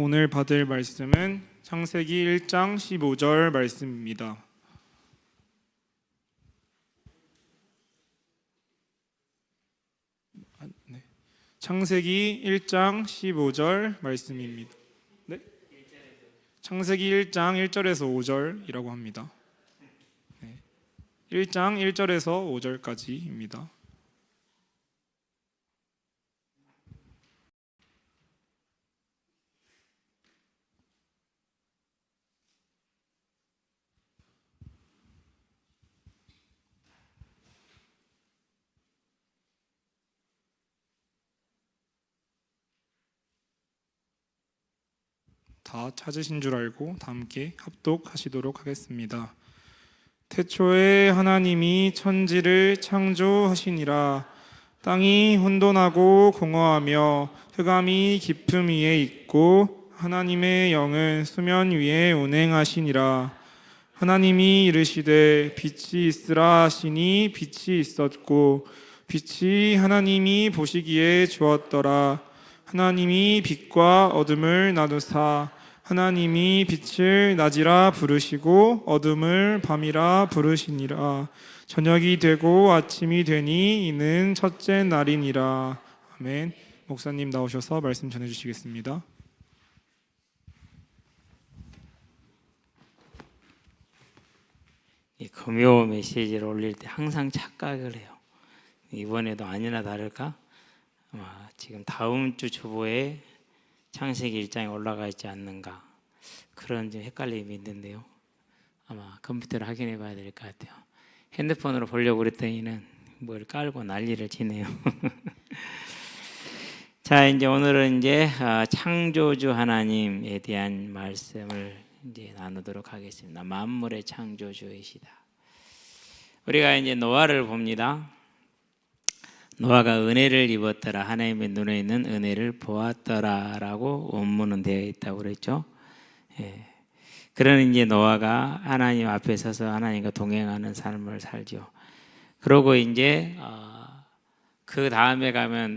오늘 받을 말씀은 창세기 1장 15절 말씀입니다. 창세기 1장 15절 말씀입니다. 네? 창세기 1장 1절에서 5절이라고 합니다. 1장 1절에서 5절까지입니다. 다 찾으신 줄 알고 다 함께 합독하시도록 하겠습니다. 태초에 하나님이 천지를 창조하시니라. 땅이 혼돈하고 공허하며 흑암이 깊음 위에 있고 하나님의 영은 수면 위에 운행하시니라. 하나님이 이르시되 빛이 있으라 하시니 빛이 있었고 빛이 하나님이 보시기에 좋았더라. 하나님이 빛과 어둠을 나누사 하나님이 빛을 낮이라 부르시고 어둠을 밤이라 부르시니라. 저녁이 되고 아침이 되니 이는 첫째 날이니라. 아멘. 목사님 나오셔서 말씀 전해주시겠습니다. 이 금요 메시지를 올릴 때 항상 착각을 해요. 이번에도 아니나 다를까 아마 지금 다음 주 주보에 창세기 1장에 올라가 있지 않는가, 그런 좀 헷갈림이 있는데요. 아마 컴퓨터를 확인해 봐야 될 것 같아요. 핸드폰으로 보려고 그랬더니는 뭘 깔고 난리를 치네요. 자, 이제 오늘은 이제 창조주 하나님에 대한 말씀을 이제 나누도록 하겠습니다. 만물의 창조주이시다. 우리가 이제 노아를 봅니다. 노아가 은혜를 입었더라. 하나님의 눈에 있는 은혜를 보았더라라고 원문은 되어 있다고 그랬죠. 예. 그런 이제 노아가 하나님 앞에 서서 하나님과 동행하는 삶을 살죠. 그러고 이제 그 다음에 가면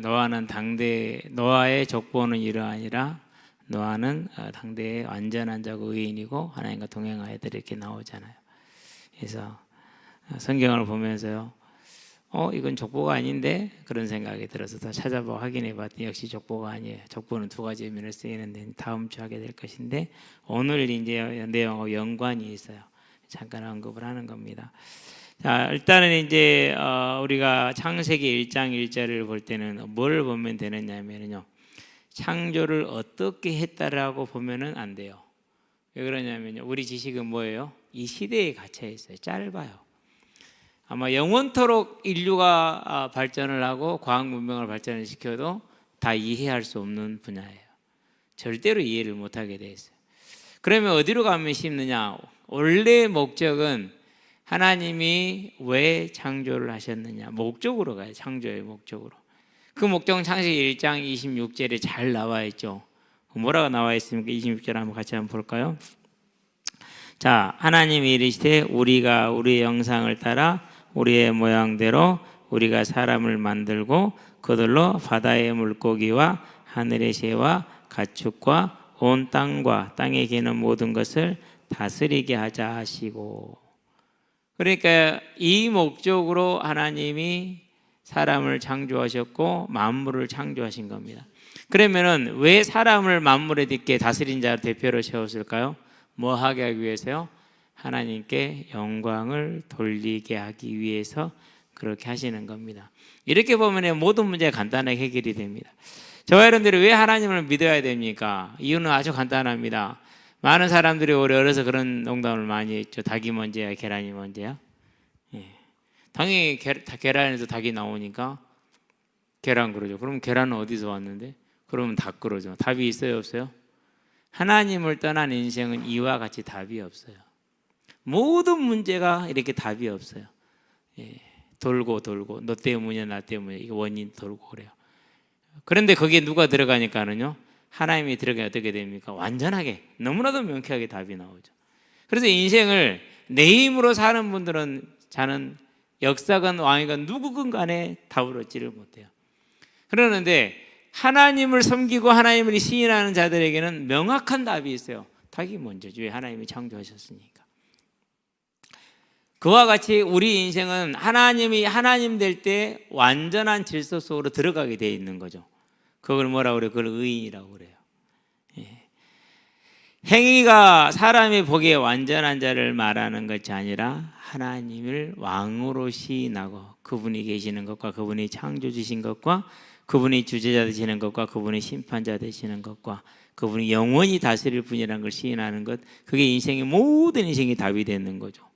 노아의 족보는 이러하니라. 노아는 당대의 완전한 자고 의인이고 하나님과 동행하여들 이렇게 나오잖아요. 그래서 성경을 보면서요, 이건 족보가 아닌데 그런 생각이 들어서 더 찾아보고 확인해 봤더니 역시 족보가 아니에요. 족보는 두 가지 의미로 쓰이는데 다음 주 하게 될 것인데 오늘 이제 내용하고 연관이 있어요. 잠깐 언급을 하는 겁니다. 자, 일단은 이제 우리가 창세기 1장 1절을 볼 때는 뭘 보면 되느냐면요, 창조를 어떻게 했다라고 보면은 안 돼요. 왜 그러냐면요, 우리 지식은 뭐예요? 이 시대에 갇혀 있어요. 짧아요. 아마 영원토록 인류가 발전을 하고 과학 문명을 발전을 시켜도 다 이해할 수 없는 분야예요. 절대로 이해를 못하게 돼 있어요. 그러면 어디로 가면 쉽느냐? 원래 목적은 하나님이 왜 창조를 하셨느냐? 목적으로 가요. 창조의 목적으로. 그 목적은 창세기 1장 26절에 잘 나와 있죠. 뭐라고 나와 있습니까? 26절 한번 같이 한번 볼까요? 자, 하나님이 이르시되 우리가 우리의 형상을 따라 우리의 모양대로 우리가 사람을 만들고 그들로 바다의 물고기와 하늘의 새와 가축과 온 땅과 땅에 기는 모든 것을 다스리게 하자 하시고. 그러니까 이 목적으로 하나님이 사람을 창조하셨고 만물을 창조하신 겁니다. 그러면은 왜 사람을 만물에 있게 다스린 자 대표로 세웠을까요? 뭐 하게 하기 위해서요? 하나님께 영광을 돌리게 하기 위해서 그렇게 하시는 겁니다. 이렇게 보면 모든 문제가 간단하게 해결이 됩니다. 저와 여러분들이 왜 하나님을 믿어야 됩니까? 이유는 아주 간단합니다. 많은 사람들이 어려서 그런 농담을 많이 했죠. 닭이 먼저야 계란이 먼저야? 예. 당연히 계란에서 닭이 나오니까 계란 그러죠. 그럼 계란은 어디서 왔는데? 그러면 닭 그러죠. 답이 있어요, 없어요? 하나님을 떠난 인생은 이와 같이 답이 없어요. 모든 문제가 이렇게 답이 없어요. 예, 돌고 너 때문이야 나 때문이야, 이게 원인 돌고 그래요. 그런데 거기에 누가 들어가니까는요, 하나님이 들어가면 어떻게 됩니까? 완전하게 너무나도 명쾌하게 답이 나오죠. 그래서 인생을 내 힘으로 사는 분들은 자는 역사건 왕이건 누구건 간에 답을 얻지를 못해요. 그러는데 하나님을 섬기고 하나님을 시인하는 자들에게는 명확한 답이 있어요. 닭이 먼저죠. 왜? 하나님이 창조하셨으니까. 그와 같이 우리 인생은 하나님이 하나님 될 때 완전한 질서 속으로 들어가게 되어 있는 거죠. 그걸 뭐라고 그래요? 그걸 의인이라고 그래요. 예. 행위가 사람이 보기에 완전한 자를 말하는 것이 아니라 하나님을 왕으로 시인하고 그분이 계시는 것과 그분이 창조주신 것과 그분이 주제자 되시는 것과 그분이 심판자 되시는 것과 그분이 영원히 다스릴 분이라는 걸 시인하는 것, 그게 인생의 모든 인생의 답이 되는 거죠.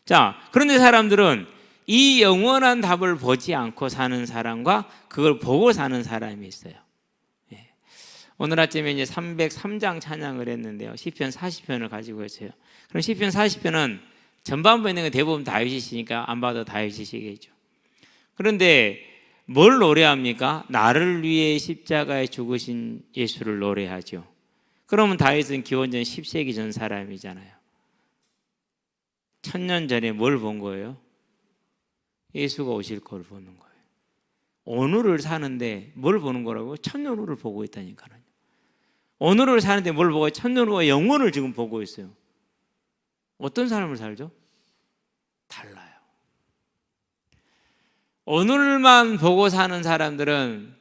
자, 그런데 사람들은 이 영원한 답을 보지 않고 사는 사람과 그걸 보고 사는 사람이 있어요. 예. 오늘 아침에 이제 303장 찬양을 했는데요. 시편 40편을 가지고 있어요. 그럼 시편 40편은 전반부에 있는 건 대부분 다윗이시니까 안 봐도 다윗이시겠죠. 그런데 뭘 노래합니까? 나를 위해 십자가에 죽으신 예수를 노래하죠. 그러면 다윗은 기원전 10세기 전 사람이잖아요. 1000년 전에 뭘 본 거예요? 예수가 오실 걸 보는 거예요. 오늘을 사는데 뭘 보는 거라고? 1000년 후를 보고 있다니까요. 오늘을 사는데 뭘 보고? 1000년 후와 영원을 지금 보고 있어요. 어떤 삶을 살죠? 달라요. 오늘만 보고 사는 사람들은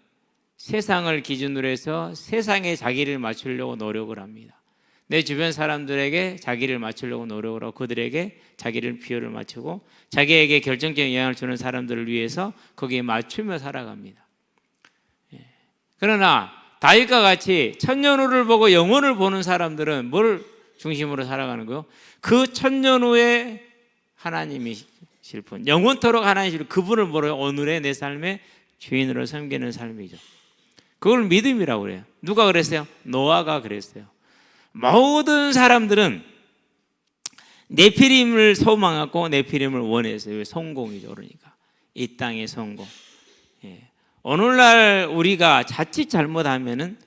세상을 기준으로 해서 세상에 자기를 맞추려고 노력을 합니다. 내 주변 사람들에게 자기를 맞추려고 노력을 하고 그들에게 자기를 비율을 맞추고 자기에게 결정적인 영향을 주는 사람들을 위해서 거기에 맞추며 살아갑니다. 그러나 다윗과 같이 천년 후를 보고 영원을 보는 사람들은 뭘 중심으로 살아가는 거예요? 그 천년 후에 하나님이실 분, 영원토록 하나님이실 그분을 모르고 오늘의 내 삶의 주인으로 섬기는 삶이죠. 그걸 믿음이라고 그래요. 누가 그랬어요? 노아가 그랬어요. 모든 사람들은 네피림을 소망하고 네피림을 원했어요. 성공이죠. 그러니까 이 땅의 성공. 예. 오늘날 우리가 자칫 잘못하면은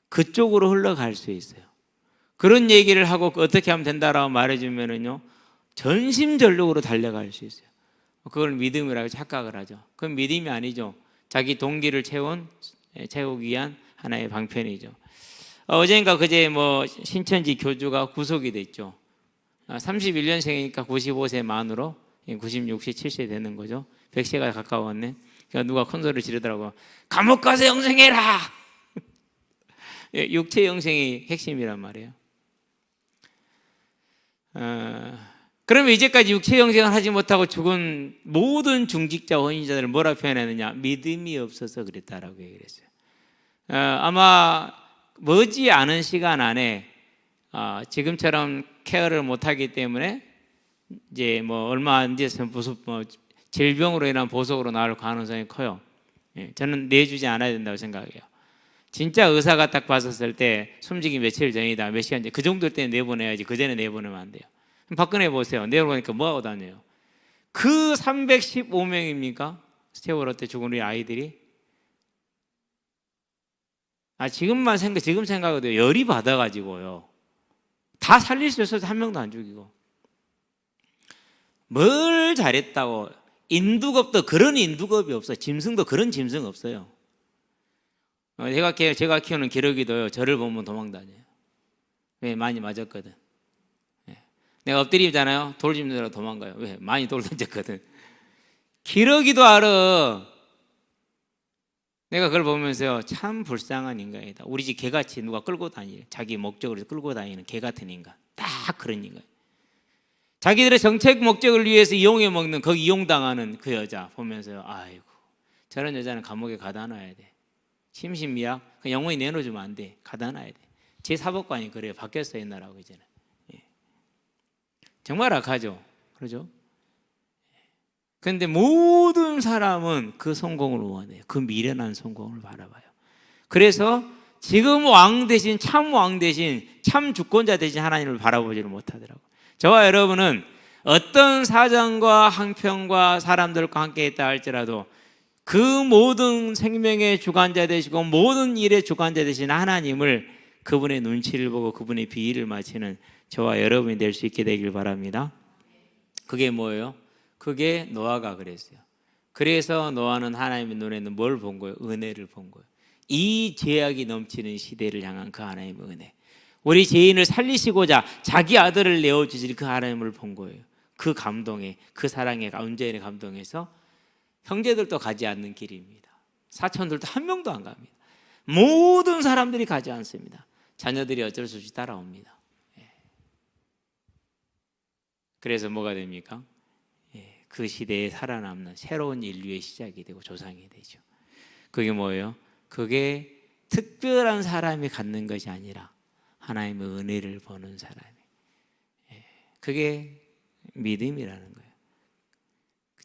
그쪽으로 흘러갈 수 있어요. 그런 얘기를 하고 어떻게 하면 된다라고 말해주면은요 전심전력으로 달려갈 수 있어요. 그걸 믿음이라고 착각을 하죠. 그건 믿음이 아니죠. 자기 동기를 채우기 위한 하나의 방편이죠. 어젠가 그제 신천지 교주가 구속이 됐죠. 31년생이니까 95세 만으로 96세, 7세 되는 거죠. 100세가 가까웠네. 그러니까 누가 큰 소리를 지르더라고. 감옥 가서 영생해라. 육체 영생이 핵심이란 말이에요. 그러면 이제까지 육체 영생을 하지 못하고 죽은 모든 중직자 혼인자들을 뭐라 표현했느냐? 믿음이 없어서 그랬다라고 얘기를 했어요. 아마 머지 않은 시간 안에 지금처럼 케어를 못하기 때문에 이제 얼마 안 돼서 질병으로 인한 보석으로 나올 가능성이 커요. 저는 내주지 않아야 된다고 생각해요. 진짜 의사가 딱 봤었을 때 숨지기 며칠 전이다, 몇 시간 전, 그 정도 때 내보내야지. 그 전에 내보내면 안 돼요. 박근혜 보세요. 내보내니까 뭐하고 다녀요? 그 315명입니까? 세월호 때 죽은 우리 아이들이. 지금 생각해도 열이 받아가지고요. 다 살릴 수 있어서 한 명도 안 죽이고. 뭘 잘했다고. 인두겁도 그런 인두겁이 없어. 짐승도 그런 짐승 없어요. 제가 키우는 기러기도요. 저를 보면 도망다녀요. 왜? 많이 맞았거든. 내가 엎드리잖아요. 돌 짚는 대로 도망가요. 왜? 많이 돌 던졌거든. 기러기도 알아. 내가 그걸 보면서요, 참 불쌍한 인간이다. 우리 집 개같이 누가 끌고 다니는, 자기 목적으로 끌고 다니는 개 같은 인간. 딱 그런 인간. 자기들의 정책 목적을 위해서 이용해 먹는, 거기 이용당하는 그 여자 보면서요, 아이고, 저런 여자는 감옥에 가다 놔야 돼. 심신미약, 영원히 내놓으면 안 돼. 가다 놔야 돼. 제 사법관이 그래요. 바뀌었어요, 옛날하고 이제는. 정말 악하죠. 그러죠? 그런데 모든 사람은 그 성공을 원해요. 그 미련한 성공을 바라봐요. 그래서 지금 왕 대신 참 왕 대신 참 주권자 대신 하나님을 바라보지를 못하더라고요. 저와 여러분은 어떤 사정과 항평과 사람들과 함께 있다 할지라도 그 모든 생명의 주관자 되시고 모든 일의 주관자 되신 하나님을, 그분의 눈치를 보고 그분의 비위를 맞추는 저와 여러분이 될 수 있게 되길 바랍니다. 그게 뭐예요? 그게 노아가 그랬어요. 그래서 노아는 하나님의 눈에는 뭘 본 거예요? 은혜를 본 거예요. 이 죄악이 넘치는 시대를 향한 그 하나님의 은혜, 우리 죄인을 살리시고자 자기 아들을 내어주실 그 하나님을 본 거예요. 그 감동에, 그 사랑에, 온전히 감동해서 형제들도 가지 않는 길입니다. 사촌들도 한 명도 안 갑니다. 모든 사람들이 가지 않습니다. 자녀들이 어쩔 수 없이 따라옵니다. 그래서 뭐가 됩니까? 그 시대에 살아남는 새로운 인류의 시작이 되고 조상이 되죠. 그게 뭐예요? 그게 특별한 사람이 갖는 것이 아니라 하나님의 은혜를 보는 사람이. 그게 믿음이라는 거예요.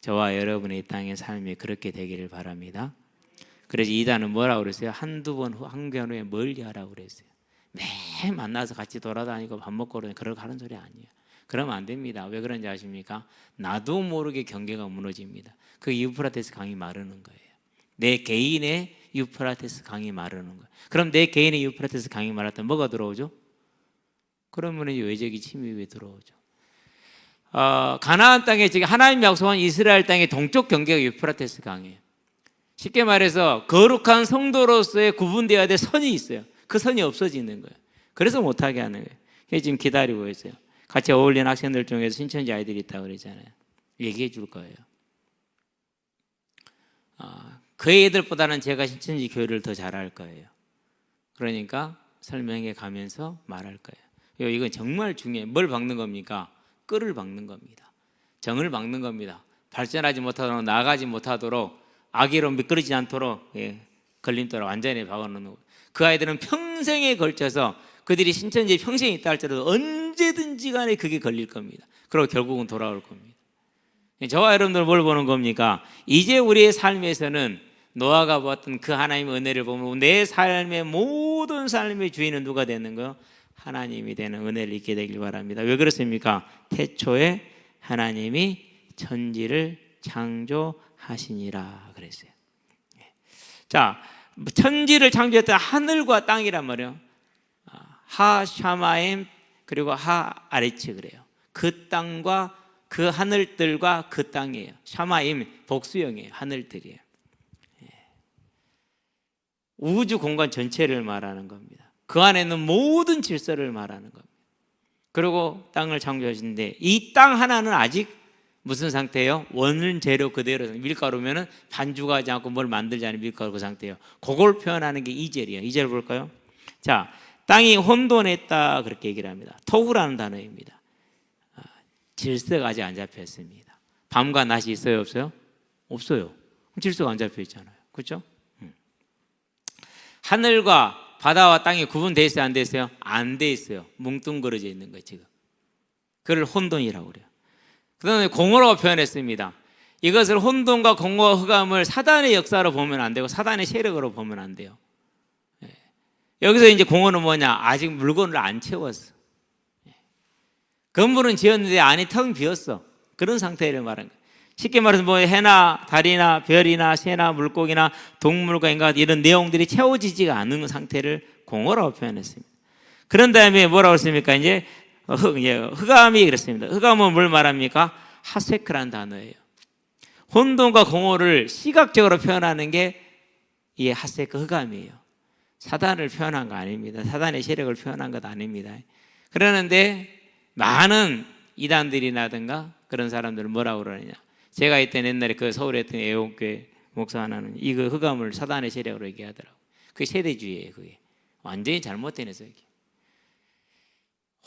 저와 여러분의 이 땅의 삶이 그렇게 되기를 바랍니다. 그래서 이단은 뭐라고 그랬어요? 한두 번 항변 후에 멀리하라고 그랬어요. 매일 만나서 같이 돌아다니고 밥 먹고 그러고 하는 소리 아니에요. 그러면 안 됩니다. 왜 그런지 아십니까? 나도 모르게 경계가 무너집니다. 그 유프라테스 강이 마르는 거예요. 내 개인의 유프라테스 강이 마르는 거예요. 그럼 내 개인의 유프라테스 강이 마를 때 뭐가 들어오죠? 그러면 외적인 침입이 들어오죠. 가나안 땅에 지금 하나님 약속한 이스라엘 땅의 동쪽 경계가 유프라테스 강이에요. 쉽게 말해서 거룩한 성도로서의 구분되어야 될 선이 있어요. 그 선이 없어지는 거예요. 그래서 못하게 하는 거예요. 그래서 지금 기다리고 있어요. 같이 어울리는 학생들 중에서 신천지 아이들이 있다고 그러잖아요. 얘기해 줄 거예요. 그 애들보다는 제가 신천지 교회를 더 잘할 거예요. 그러니까 설명해 가면서 말할 거예요. 이건 정말 중요해요. 뭘 박는 겁니까? 끈을 박는 겁니다. 정을 박는 겁니다. 발전하지 못하도록, 나아가지 못하도록, 악의로 미끄러지지 않도록 걸림돌을 완전히 박아놓는 거예요. 그 아이들은 평생에 걸쳐서 그들이 신천지에 평생에 있다 할지라도 언제든지 간에 그게 걸릴 겁니다. 그리고 결국은 돌아올 겁니다. 저와 여러분들 뭘 보는 겁니까? 이제 우리의 삶에서는 노아가 보았던 그 하나님의 은혜를 보면 내 삶의 모든 삶의 주인은 누가 되는 거예요? 하나님이 되는 은혜를 잊게 되길 바랍니다. 왜 그렇습니까? 태초에 하나님이 천지를 창조하시니라 그랬어요. 자, 천지를 창조했던 하늘과 땅이란 말이에요. 하 샤마임 그리고 하 아레츠 그래요. 그 땅과 그 하늘들과 그 땅이에요. 샤마임 복수형이에요. 하늘들이에요. 우주 공간 전체를 말하는 겁니다. 그 안에는 모든 질서를 말하는 겁니다. 그리고 땅을 창조하시는데 이 땅 하나는 아직 무슨 상태예요? 원재료 그대로 밀가루면은 반죽하지 않고 뭘 만들지 않은 밀가루 그 상태예요. 그걸 표현하는 게 2절이에요. 2절 볼까요? 자, 땅이 혼돈했다 그렇게 얘기를 합니다. 토후라는 단어입니다. 질서가 아직 안 잡혔습니다. 밤과 낮이 있어요, 없어요? 없어요. 질서가 안 잡혀 있잖아요. 그렇죠? 하늘과 바다와 땅이 구분되어 있어요, 안 돼 있어요? 안 돼 있어요. 뭉뚱그려져 있는 거예요, 지금. 그걸 혼돈이라고 그래요. 그 다음에 공허라고 표현했습니다. 이것을 혼돈과 공허와 흑암을 사단의 역사로 보면 안 되고 사단의 세력으로 보면 안 돼요. 여기서 이제 공허는 뭐냐? 아직 물건을 안 채웠어. 건물은 지었는데 안이 텅 비었어. 그런 상태를 말하는 거예요. 쉽게 말해서 뭐 해나 달이나 별이나 새나 물고기나 동물과 인간 이런 내용들이 채워지지가 않은 상태를 공허라고 표현했습니다. 그런 다음에 뭐라고 했습니까? 이제 흑암이 그랬습니다. 흑암은 뭘 말합니까? 하세크라는 단어예요. 혼돈과 공허를 시각적으로 표현하는 게 이 하세크 흑암이에요. 사단을 표현한 거 아닙니다. 사단의 세력을 표현한 것 아닙니다. 그러는데 많은 이단들이라든가 그런 사람들은 뭐라고 그러느냐? 제가 있던 옛날에 그 서울에 있던 애국교회 목사 하나는 이거 흑암을 사단의 세력으로 얘기하더라고요. 그게 세대주의예요. 그게 완전히 잘못된 해석이에요.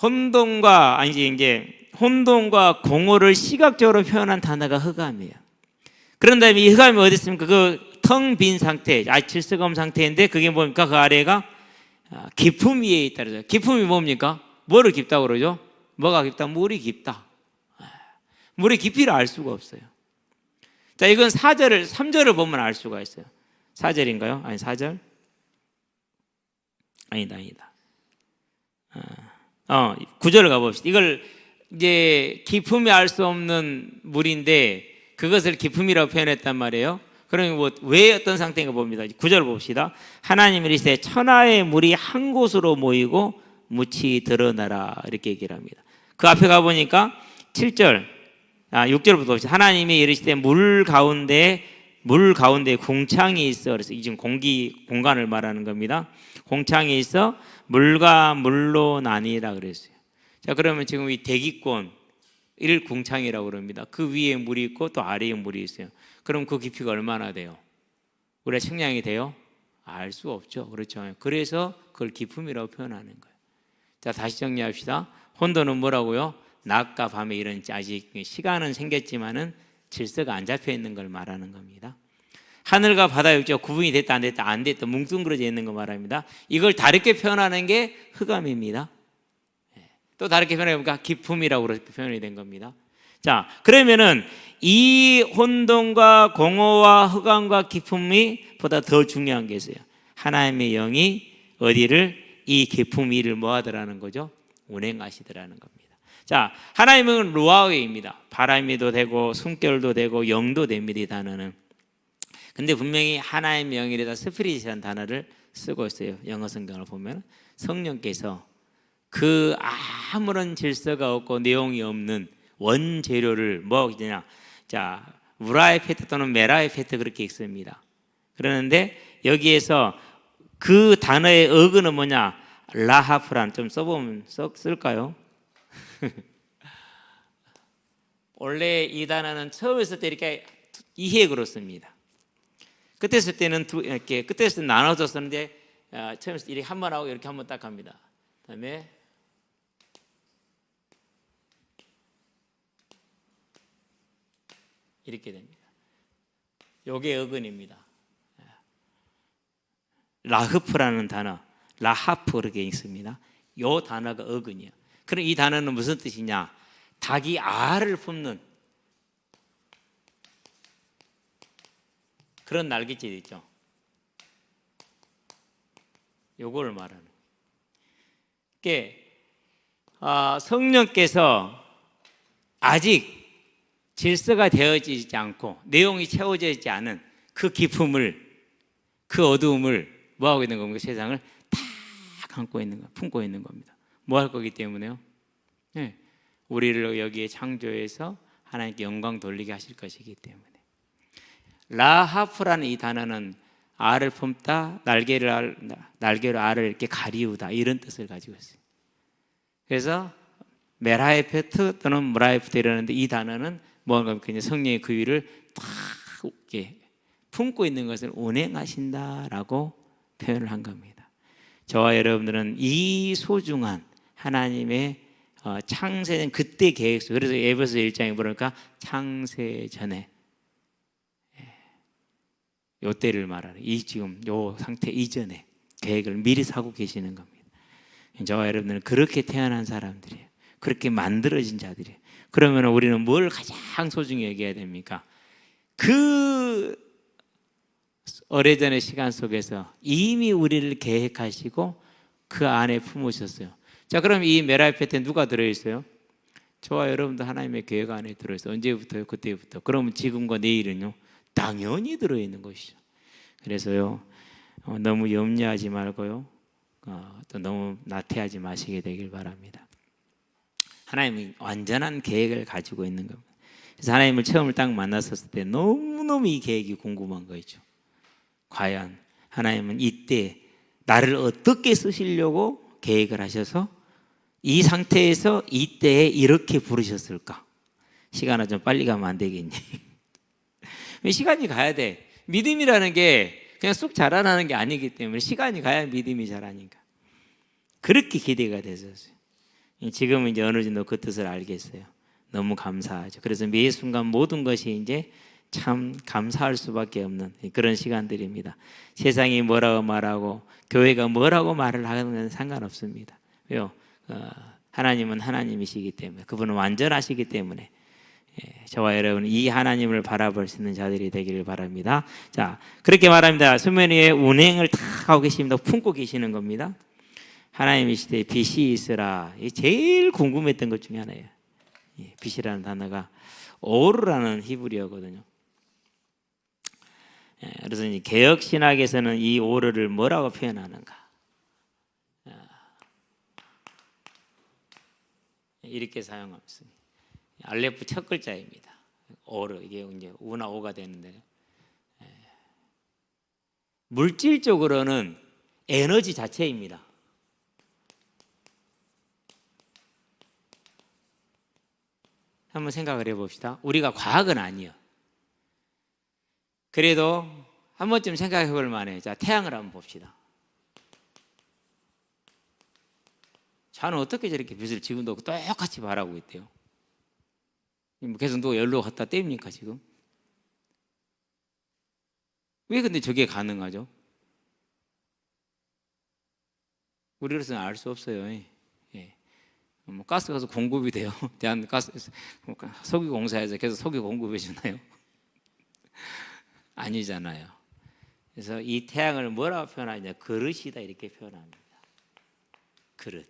혼돈과 공허를 시각적으로 표현한 단어가 흑암이에요. 그런 다음에 이 흑암이 어디 있습니까? 그 텅 빈 상태, 질서가 없는 상태인데 그게 뭡니까? 그 아래가 깊음 위에 있다 그러죠. 깊음이 뭡니까? 뭐를 깊다고 그러죠? 뭐가 깊다? 물이 깊다. 물의 깊이를 알 수가 없어요. 자, 이건 3절을 보면 알 수가 있어요. 4절인가요? 아니, 4절? 아니다. 9절을 가봅시다. 이걸 이제 깊음이 알 수 없는 물인데 그것을 깊음이라고 표현했단 말이에요. 그러면 왜 어떤 상태인가 봅니다. 9절 봅시다. 하나님이 이르시되 천하의 물이 한 곳으로 모이고 묻히 드러나라 이렇게 얘기를 합니다. 그 앞에 가보니까 7절 6절부터 봅시다. 하나님이 이르시되 물 가운데 물 가운데 공창이 있어. 그래서 이 지금 공간을 말하는 겁니다. 공창이 있어 물과 물로 나뉘라 그랬어요. 자, 그러면 지금 이 대기권 1공창이라고 그럽니다. 그 위에 물이 있고 또 아래에 물이 있어요. 그럼 그 깊이가 얼마나 돼요? 우리가 측량이 돼요? 알 수 없죠. 그렇죠. 그래서 그걸 기품이라고 표현하는 거예요. 자, 다시 정리합시다. 혼돈은 뭐라고요? 낮과 밤에 이런 아직 시간은 생겼지만은 질서가 안 잡혀 있는 걸 말하는 겁니다. 하늘과 바다 있죠. 구분이 됐다 안 됐다 뭉뚱그려져 있는 거 말합니다. 이걸 다르게 표현하는 게 흑암입니다. 또 다르게 표현해보니까 기품이라고 표현이 된 겁니다. 자, 그러면은 이 혼돈과 공허와 흑암과 기품이 보다 더 중요한 게 있어요. 하나님의 영이 어디를 이 기품 위를 뭐 하더라는 거죠? 운행하시더라는 겁니다. 자, 하나님은 루아흐입니다. 바람이도 되고 숨결도 되고 영도 됩니다. 이 단어는. 근데 분명히 하나님의 영이라다 스피릿이라는 단어를 쓰고 있어요. 영어 성경을 보면 성령께서 그 아무런 질서가 없고 내용이 없는 원재료를 뭐 하냐? 자, 우라에페트 또는 메라에페트 그렇게 읽습니다. 그러는데 여기에서 그 단어의 어근은 뭐냐? 라하프란 좀 써보면 쓸까요? 원래 이 단어는 처음 쓸 때 이렇게 이해으로 씁니다. 그때 쓸 때는 이렇게 그때 쓸 때 나눠서 쓰는데 처음에 이렇게 한 번 하고 이렇게 한 번 딱 합니다. 그다음에 이렇게 됩니다. 요게 어근입니다. 라흐프라는 단어, 라하프 그렇게 있습니다. 요 단어가 어근이에요. 그럼 이 단어는 무슨 뜻이냐? 닭이 알을 품는 그런 날갯짓 있죠. 요거를 말하는. 성령께서 아직 질서가 되어지지 않고 내용이 채워져 있지 않은 그 기품을, 그 어두움을 뭐 하고 있는 겁니까? 세상을 다 감고 있는 거, 품고 있는 겁니다. 뭐 할 거기 때문에요? 네, 우리를 여기에 창조해서 하나님께 영광 돌리게 하실 것이기 때문에. 라하프라는 이 단어는 알을 품다, 날개로 알을 이렇게 가리우다 이런 뜻을 가지고 있어요. 그래서 메라에페트 또는 무라에페트 이러는데 이 단어는 뭔가 성령의 그 위를 딱 이렇게 품고 있는 것을 운행하신다라고 표현을 한 겁니다. 저와 여러분들은 이 소중한 하나님의 창세된 그때 계획 속, 그래서 에베소 1장에 보니까 창세 전에 요 때를 말하는 이 지금 요 상태 이전에 계획을 미리 사고 계시는 겁니다. 저와 여러분들은 그렇게 태어난 사람들이에요. 그렇게 만들어진 자들이에요. 그러면 우리는 뭘 가장 소중히 여겨야 됩니까? 그 오래전의 시간 속에서 이미 우리를 계획하시고 그 안에 품으셨어요. 자, 그럼 이 메라이페트에 누가 들어있어요? 저와 여러분도 하나님의 계획 안에 들어있어요. 언제부터요? 그때부터. 그러면 지금과 내일은요? 당연히 들어있는 것이죠. 그래서요, 너무 염려하지 말고요, 또 너무 나태하지 마시게 되길 바랍니다. 하나님이 완전한 계획을 가지고 있는 겁니다. 그래서 하나님을 처음을 딱 만났었을 때 너무너무 이 계획이 궁금한 거죠. 과연 하나님은 이때 나를 어떻게 쓰시려고 계획을 하셔서 이 상태에서 이때에 이렇게 부르셨을까? 시간은 좀 빨리 가면 안 되겠니? 시간이 가야 돼. 믿음이라는 게 그냥 쑥 자라나는 게 아니기 때문에 시간이 가야 믿음이 자라니까. 그렇게 기대가 됐었어요. 지금은 이제 어느 정도 그 뜻을 알겠어요. 너무 감사하죠. 그래서 매 순간 모든 것이 이제 참 감사할 수밖에 없는 그런 시간들입니다. 세상이 뭐라고 말하고 교회가 뭐라고 말을 하는 상관없습니다. 왜요? 하나님은 하나님이시기 때문에, 그분은 완전하시기 때문에 저와 여러분 이 하나님을 바라볼 수 있는 자들이 되기를 바랍니다. 자, 그렇게 말합니다. 수면 위에 운행을 다 하고 계십니다. 품고 계시는 겁니다. 하나님이시되 빛이 있으라. 제일 궁금했던 것 중에 하나예요. 빛이라는 단어가 오르라는 히브리어거든요. 그래서 개혁 신학에서는 이 오르를 뭐라고 표현하는가? 이렇게 사용합니다. 알레프 첫 글자입니다. 오르, 이게 이제 우나 오가 되는데 물질적으로는 에너지 자체입니다. 한번 생각을 해봅시다. 우리가 과학은 아니에요. 그래도 한 번쯤 생각해 볼 만해요. 자, 태양을 한번 봅시다. 저는 어떻게 저렇게 빛을 지금도 똑같이 발하고 있대요? 계속 누가 열로 갖다 뗍니까 지금? 왜 근데 저게 가능하죠? 우리로서는 알 수 없어요. 예. 뭐 가스가 공급이 돼요. 대한가스 석유공사에서 계속 석유 공급해 주나요? 아니잖아요. 그래서 이 태양을 뭐라고 표현하냐? 그릇이다 이렇게 표현합니다. 그릇.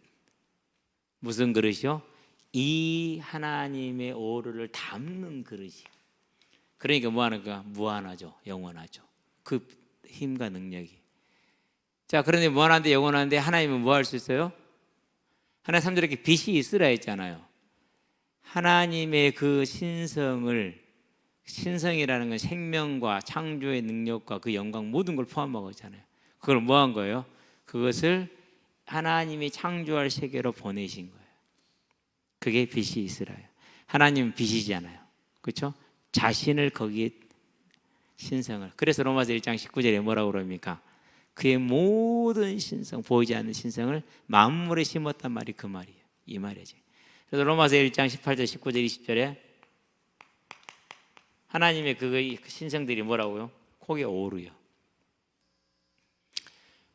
무슨 그릇이요? 이 하나님의 오르를 담는 그릇이요. 그러니까 뭐 하는 거야? 무한하죠. 영원하죠. 그 힘과 능력이. 자, 그런데 무한한데 영원한데 하나님은 뭐 할 수 있어요? 하나님 3절에 이렇게 빛이 있으라 했잖아요. 하나님의 그 신성이라는 건 생명과 창조의 능력과 그 영광 모든 걸 포함하고 있잖아요. 그걸 뭐 한 거예요? 그것을 하나님이 창조할 세계로 보내신 거예요. 그게 빛이 있으라요. 하나님은 빛이잖아요. 그렇죠? 자신을 거기에 신성을. 그래서 로마서 1장 19절에 뭐라고 그럽니까? 그의 모든 신성, 보이지 않는 신성을 만물에 심었단 말이 그 말이에요. 이 말이지. 그래서 로마서 1장 18절, 19절, 20절에 하나님의 그 신성들이 뭐라고요? 거기에 오르요.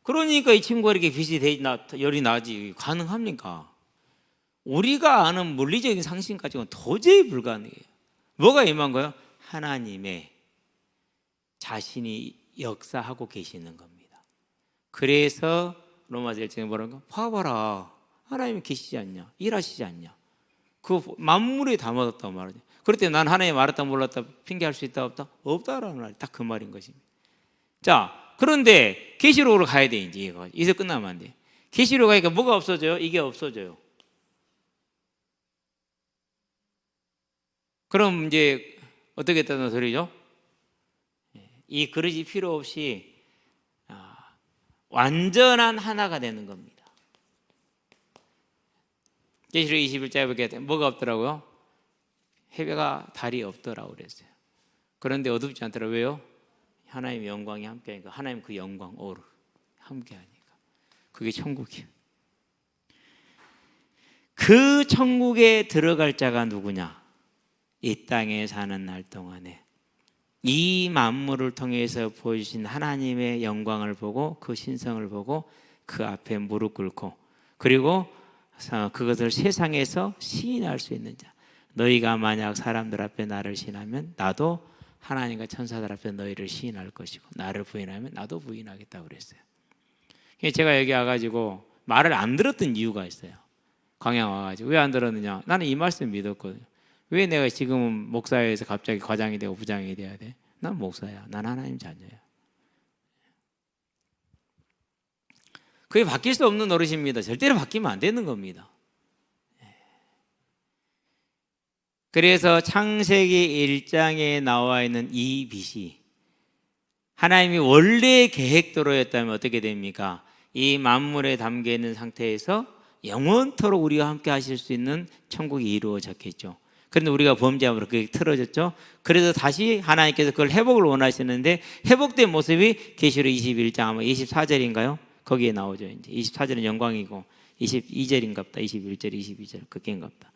그러니까 이 친구가 이렇게 빛이 열이 나지 가능합니까? 우리가 아는 물리적인 상식 가지고는 도저히 불가능해요. 뭐가 임한 거예요? 하나님의 자신이 역사하고 계시는 겁니다. 그래서 로마서 1장에 뭐라고? 봐봐라, 하나님이 계시지 않냐? 일하시지 않냐? 그 만물에 담아뒀다고 말하죠. 그럴 때 난 하나님 알았다 몰랐다 핑계할 수 있다 없다? 없다라는 말이 딱 그 말인 것입니다. 자, 그런데 계시록으로 가야 돼. 이제 이제 끝나면 안 돼. 계시록 가니까 뭐가 없어져요? 이게 없어져요. 그럼 이제 어떻게 했다는 소리죠? 이 그릇이 필요 없이 완전한 하나가 되는 겁니다. 계시록 21장에 보게 뭐가 없더라고요? 해가 달이 없더라고 그랬어요. 그런데 어둡지 않더라고요. 왜요? 하나님의 영광이 함께하니까. 하나님 그 영광 오르 함께하니까. 그게 천국이에요. 그 천국에 들어갈 자가 누구냐? 이 땅에 사는 날 동안에 이 만물을 통해서 보여주신 하나님의 영광을 보고 그 신성을 보고 그 앞에 무릎 꿇고 그리고 그것을 세상에서 시인할 수 있는 자. 너희가 만약 사람들 앞에 나를 시인하면 나도 하나님과 천사들 앞에 너희를 시인할 것이고 나를 부인하면 나도 부인하겠다고 그랬어요. 제가 여기 와가지고 말을 안 들었던 이유가 있어요. 광양 와가지고 왜 안 들었느냐? 나는 이 말씀 믿었거든요. 왜 내가 지금은 목사에서 갑자기 과장이 되고 부장이 돼야 돼? 난 목사야. 난 하나님 자녀야. 그게 바뀔 수 없는 노릇입니다. 절대로 바뀌면 안 되는 겁니다. 그래서 창세기 1장에 나와 있는 이 빛이 하나님이 원래 계획대로였다면 어떻게 됩니까? 이 만물에 담겨 있는 상태에서 영원토록 우리와 함께 하실 수 있는 천국이 이루어졌겠죠. 그런데 우리가 범죄함으로 그게 틀어졌죠. 그래서 다시 하나님께서 그걸 회복을 원하시는데 회복된 모습이 계시록 21장 아마 24절인가요? 거기에 나오죠. 이제 24절은 영광이고 22절인갑다. 21절, 22절 그게인갑다.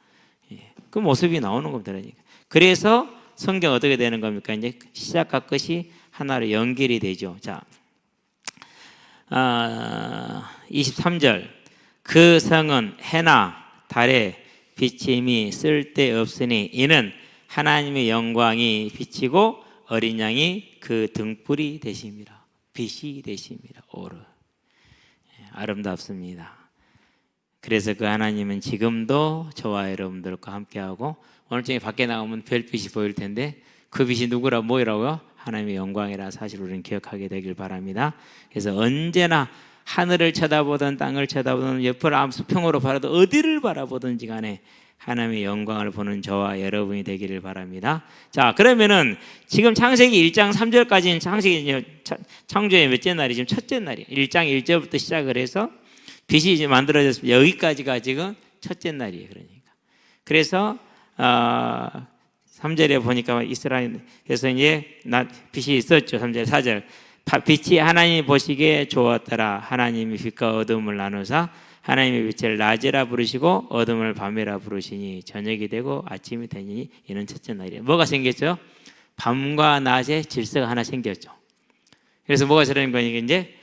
예. 그 모습이 나오는 겁니다. 그래서 성경 어떻게 되는 겁니까? 이제 시작과 끝이 하나로 연결이 되죠. 자, 23절 그 성은 해나 달에 비침이 쓸데없으니 이는 하나님의 영광이 비치고 어린 양이 그 등불이 되심이라. 빛이 되심이라. 오르. 아름답습니다. 그래서 그 하나님은 지금도 저와 여러분들과 함께하고 오늘 저녁에 밖에 나오면 별빛이 보일 텐데 그 빛이 누구라 뭐라고요? 하나님의 영광이라 사실을 우리는 기억하게 되길 바랍니다. 그래서 언제나 하늘을 쳐다보든 땅을 쳐다보든 옆을 수평으로 바라든 어디를 바라보든지 간에 하나님의 영광을 보는 저와 여러분이 되기를 바랍니다. 자, 그러면은 지금 창세기 1장 3절까지는 창조의 몇째 날이 지금 첫째 날이에요. 1장 1절부터 시작을 해서 빛이 이제 만들어졌습니다. 여기까지가 지금 첫째 날이에요. 그래서 3절에 보니까 이스라엘에서 이제 빛이 있었죠. 3절 4절 빛이 하나님이 보시기에 좋았더라. 하나님이 빛과 어둠을 나누사 하나님의 빛을 낮이라 부르시고 어둠을 밤이라 부르시니 저녁이 되고 아침이 되니 이는 첫째 날이에요. 뭐가 생겼죠? 밤과 낮의 질서가 하나 생겼죠. 그래서 뭐가 저러는 거니까 이제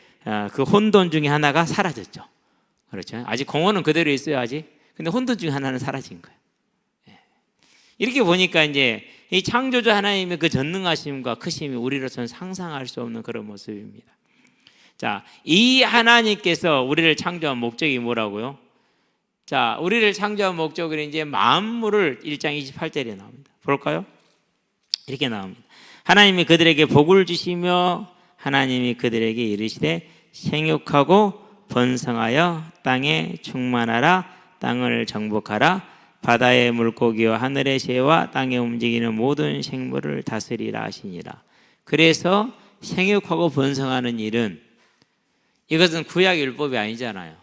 그 혼돈 중에 하나가 사라졌죠. 그렇죠? 아직 공허는 그대로 있어요. 아직. 근데 혼돈 중에 하나는 사라진 거예요. 이렇게 보니까 이제 이 창조주 하나님의 그 전능하심과 크심이 우리로서는 상상할 수 없는 그런 모습입니다. 자, 이 하나님께서 우리를 창조한 목적이 뭐라고요? 자, 우리를 창조한 목적은 이제 만물을 1장 28절에 나옵니다. 볼까요? 이렇게 나옵니다. 하나님이 그들에게 복을 주시며 하나님이 그들에게 이르시되 생육하고 번성하여 땅에 충만하라. 땅을 정복하라. 바다의 물고기와 하늘의 새와 땅에 움직이는 모든 생물을 다스리라 하시니라. 그래서 생육하고 번성하는 일은 이것은 구약 율법이 아니잖아요.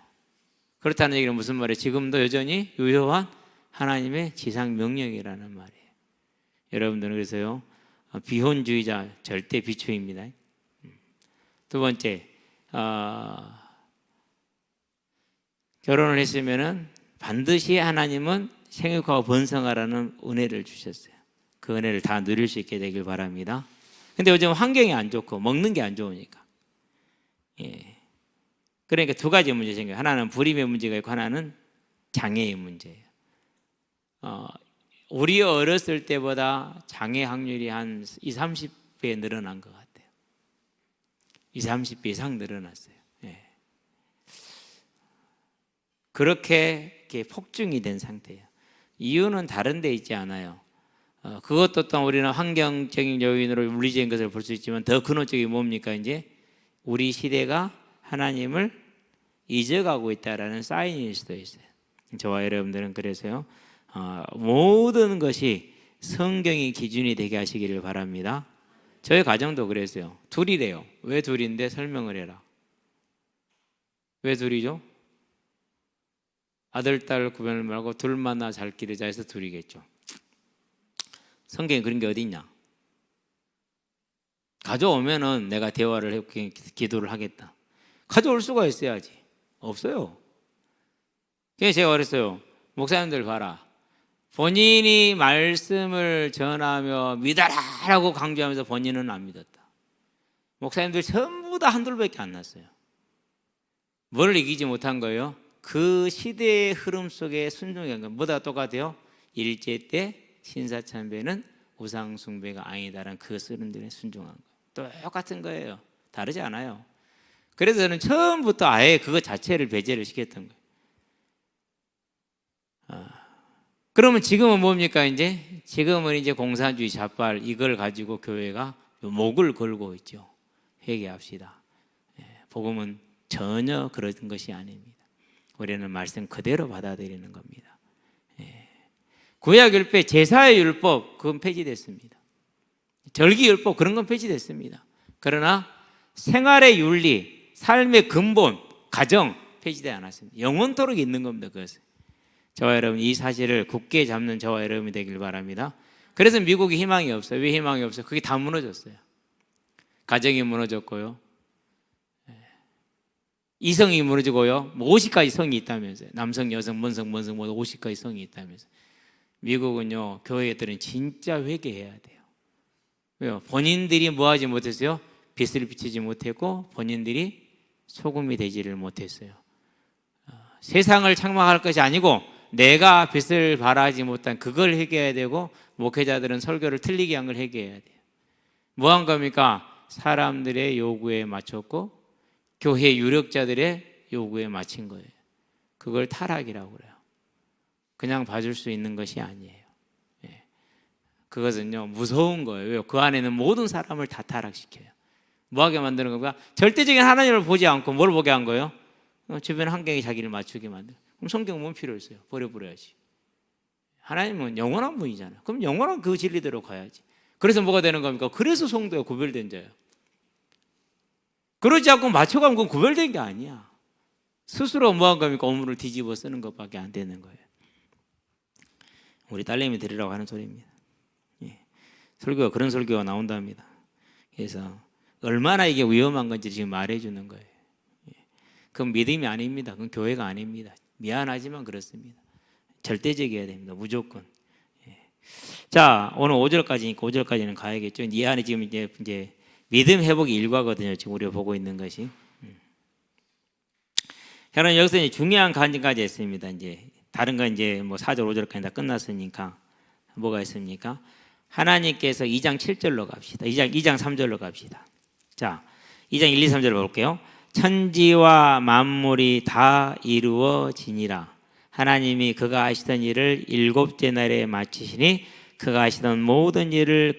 그렇다는 얘기는 무슨 말이에요? 지금도 여전히 유효한 하나님의 지상 명령이라는 말이에요. 여러분들은 그래서요, 비혼주의자 절대 비추입니다. 두 번째, 결혼을 했으면은 반드시 하나님은 생육하고 번성하라는 은혜를 주셨어요. 그 은혜를 다 누릴 수 있게 되길 바랍니다. 근데 요즘 환경이 안 좋고 먹는 게 안 좋으니까. 그러니까 두 가지 문제 생겨요. 하나는 불임의 문제가 있고 하나는 장애의 문제예요. 우리 어렸을 때보다 장애 확률이 한 20, 30배 늘어난 것 같아요. 20, 30배 이상 늘어났어요. 그렇게 폭증이 된 상태예요. 이유는 다른 데 있지 않아요. 그것도 또한 우리는 환경적인 요인으로 물리적인 것을 볼 수 있지만 더 근원적인 뭡니까? 이제 우리 시대가 하나님을 잊어가고 있다라는 사인일 수도 있어요. 저와 여러분들은 그래서요, 모든 것이 성경의 기준이 되게 하시기를 바랍니다. 저희 가정도 그랬어요. 둘이래요. 왜 둘인데 설명을 해라. 왜 둘이죠? 아들, 딸 구별을 말고 둘 만나 잘 기르자 해서 둘이겠죠. 성경에 그런 게 어디 있냐? 가져오면은 내가 대화를 해 기도를 하겠다. 가져올 수가 있어야지. 없어요. 그래서 제가 그랬어요. 목사님들 봐라. 본인이 말씀을 전하며 믿어라라고 강조하면서 본인은 안 믿었다. 목사님들 전부 다 한둘밖에 안 났어요. 뭘 이기지 못한 거예요? 그 시대의 흐름 속에 순종한 건 뭐다 똑같아요? 일제 때 신사참배는 우상숭배가 아니다라는 그 쓰름들에 순종한 거예요. 똑같은 거예요. 다르지 않아요. 그래서 저는 처음부터 아예 그거 자체를 배제를 시켰던 거예요. 그러면 지금은 뭡니까? 지금은 이제 공산주의 좌빨 이걸 가지고 교회가 목을 걸고 있죠. 회개합시다. 복음은 전혀 그런 것이 아닙니다. 우리는 말씀 그대로 받아들이는 겁니다. 구약 율법, 제사의 율법 그건 폐지됐습니다. 절기 율법 그런 건 폐지됐습니다. 그러나 생활의 윤리, 삶의 근본, 가정 폐지되지 않았습니다. 영원토록 있는 겁니다. 그것은. 저와 여러분 이 사실을 굳게 잡는 저와 여러분이 되길 바랍니다. 그래서 미국이 희망이 없어요. 왜 희망이 없어요? 그게 다 무너졌어요. 가정이 무너졌고요. 이성이 무너지고요. 50가지 성이 있다면서요. 남성, 여성, 먼성, 모두 50가지 성이 있다면서요. 미국은요, 교회들은 진짜 회개해야 돼요. 왜요? 본인들이 뭐 하지 못했어요? 빛을 비추지 못했고 본인들이 소금이 되지를 못했어요. 세상을 창망할 것이 아니고 내가 빛을 발하지 못한 그걸 회개해야 되고 목회자들은 설교를 틀리게 한 걸 회개해야 돼요. 뭐 한 겁니까? 사람들의 요구에 맞췄고 교회 유력자들의 요구에 맞춘 거예요. 그걸 타락이라고 그래요. 그냥 봐줄 수 있는 것이 아니에요. 그것은요 무서운 거예요. 왜요? 그 안에는 모든 사람을 다 타락시켜요. 뭐하게 만드는 건가? 절대적인 하나님을 보지 않고 뭘 보게 한 거예요? 주변 환경에 자기를 맞추게 만들어요. 그럼 성경 뭔 필요 있어요? 버려버려야지. 하나님은 영원한 분이잖아요. 그럼 영원한 그 진리대로 가야지. 그래서 뭐가 되는 겁니까? 그래서 성도가 구별된 자예요. 그러지 않고 맞춰가면 그건 구별된 게 아니야. 스스로 뭐한 겁니까? 오물을 뒤집어 쓰는 것밖에 안 되는 거예요. 우리 딸내미 드리라고 하는 소리입니다. 예. 설교가 그런 설교가 나온답니다. 그래서 얼마나 이게 위험한 건지 지금 말해주는 거예요. 예. 그건 믿음이 아닙니다. 그건 교회가 아닙니다. 미안하지만 그렇습니다. 절대적이어야 됩니다. 무조건. 예. 자, 오늘 5절까지니까 5절까지는 가야겠죠. 이 안에 지금 이제 믿음 회복이 일과거든요. 지금 우리가 보고 있는 것이. 여러분 여기서 이제 중요한 간증까지 했습니다. 이제 다른 건 이제 뭐 4절, 5절까지 다 끝났으니까 뭐가 있습니까? 하나님께서 2장 7절로 갑시다. 2장 3절로 갑시다. 자, 2장 1, 2, 3절 볼게요. 천지와 만물이 다 이루어지니라. 하나님이 그가 하시던 일을 일곱째 날에 마치시니 그가 하시던 모든 일을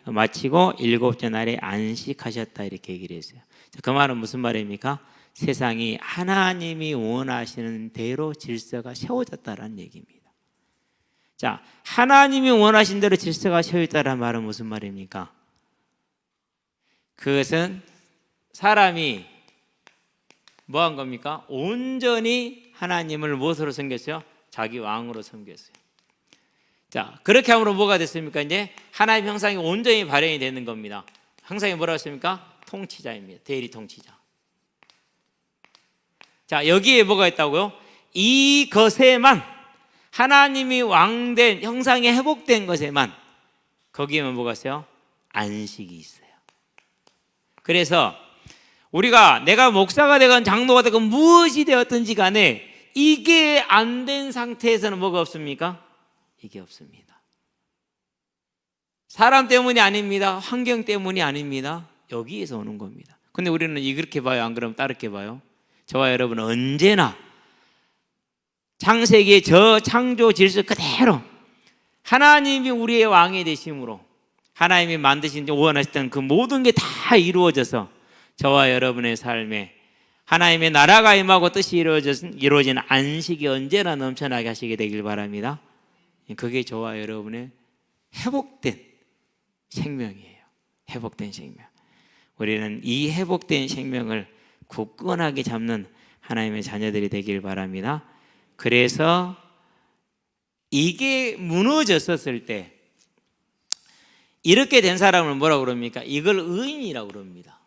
마치고 일곱째 날에 안식하셨다 이렇게 얘기를 했어요. 자, 그 말은 무슨 말입니까? 세상이 하나님이 원하시는 대로 질서가 세워졌다라는 얘기입니다. 자, 하나님이 원하신 대로 질서가 세워졌다는 말은 무슨 말입니까? 그것은 사람이 뭐 한 겁니까? 온전히 하나님을 무엇으로 섬겼어요? 자기 왕으로 섬겼어요. 자, 그렇게 함으로 뭐가 됐습니까? 이제 하나님 형상이 온전히 발현이 되는 겁니다. 형상이 뭐라고 했습니까? 통치자입니다. 대리 통치자. 자, 여기에 뭐가 있다고요? 이것에만 하나님이 왕된 형상이 회복된 것에만 거기에만 뭐가 있어요? 안식이 있어요. 그래서 우리가 내가 목사가 되건 장로가 되건 무엇이 되었든지 간에 이게 안 된 상태에서는 뭐가 없습니까? 이게 없습니다. 사람 때문이 아닙니다. 환경 때문이 아닙니다. 여기에서 오는 겁니다. 근데 우리는 이렇게 봐요? 안 그러면 다르게 봐요? 저와 여러분은 언제나 창세기의 저 창조 질서 그대로 하나님이 우리의 왕이 되심으로 하나님이 만드신 원하셨던 그 모든 게 다 이루어져서 저와 여러분의 삶에 하나님의 나라가 임하고 뜻이 이루어진 안식이 언제나 넘쳐나게 하시게 되길 바랍니다. 그게 저와 여러분의 회복된 생명이에요. 회복된 생명. 우리는 이 회복된 생명을 굳건하게 잡는 하나님의 자녀들이 되길 바랍니다. 그래서 이게 무너졌었을 때 이렇게 된 사람을 뭐라고 그럽니까? 이걸 의인이라고 그럽니다.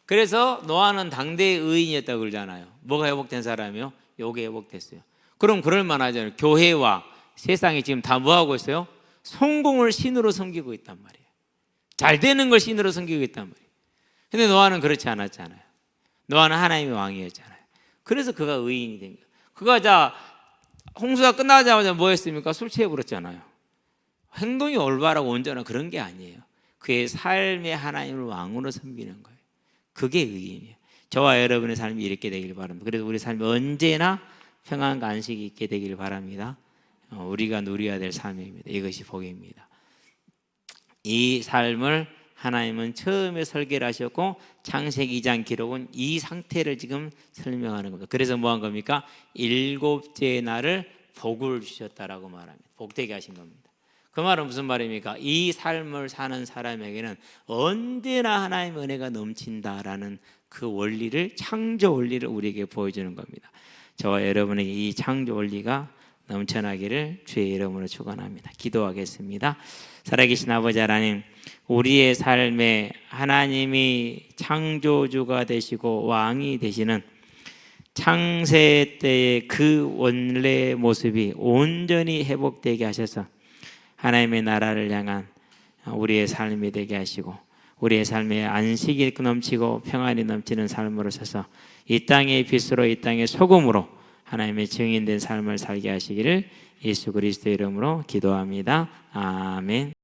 그래서 노아는 당대의 의인이었다고 그러잖아요. 뭐가 회복된 사람이요? 요게 회복됐어요. 그럼 그럴 만하잖아요. 교회와 세상이 지금 다 뭐하고 있어요? 성공을 신으로 섬기고 있단 말이에요. 잘 되는 걸 신으로 섬기고 있단 말이에요. 근데 노아는 그렇지 않았잖아요. 노아는 하나님의 왕이었잖아요. 그래서 그가 의인이 된 거예요. 그가 홍수가 끝나자마자 뭐 했습니까? 술 취해 버렸잖아요. 행동이 올바르고 온전한 그런 게 아니에요. 그의 삶의 하나님을 왕으로 섬기는 거예요. 그게 의인이에요. 저와 여러분의 삶이 이렇게 되길 바랍니다. 그래서 우리 삶이 언제나 평안과 안식이 있게 되길 바랍니다. 우리가 누려야 될 삶입니다. 이것이 복입니다. 이 삶을 하나님은 처음에 설계를 하셨고 창세기 2장 기록은 이 상태를 지금 설명하는 겁니다. 그래서 뭐 한 겁니까? 일곱째 날을 복을 주셨다라고 말합니다. 복되게 하신 겁니다. 그 말은 무슨 말입니까? 이 삶을 사는 사람에게는 언제나 하나님의 은혜가 넘친다라는 그 원리를, 창조 원리를 우리에게 보여주는 겁니다. 저와 여러분에게 이 창조 원리가 넘쳐나기를 주의 이름으로 축원합니다. 기도하겠습니다. 살아계신 아버지 하나님, 우리의 삶에 하나님이 창조주가 되시고 왕이 되시는 창세 때의 그 원래의 모습이 온전히 회복되게 하셔서 하나님의 나라를 향한 우리의 삶이 되게 하시고 우리의 삶에 안식이 넘치고 평안이 넘치는 삶으로 서서 이 땅의 빛으로 이 땅의 소금으로 하나님의 증인된 삶을 살게 하시기를 예수 그리스도의 이름으로 기도합니다. 아멘.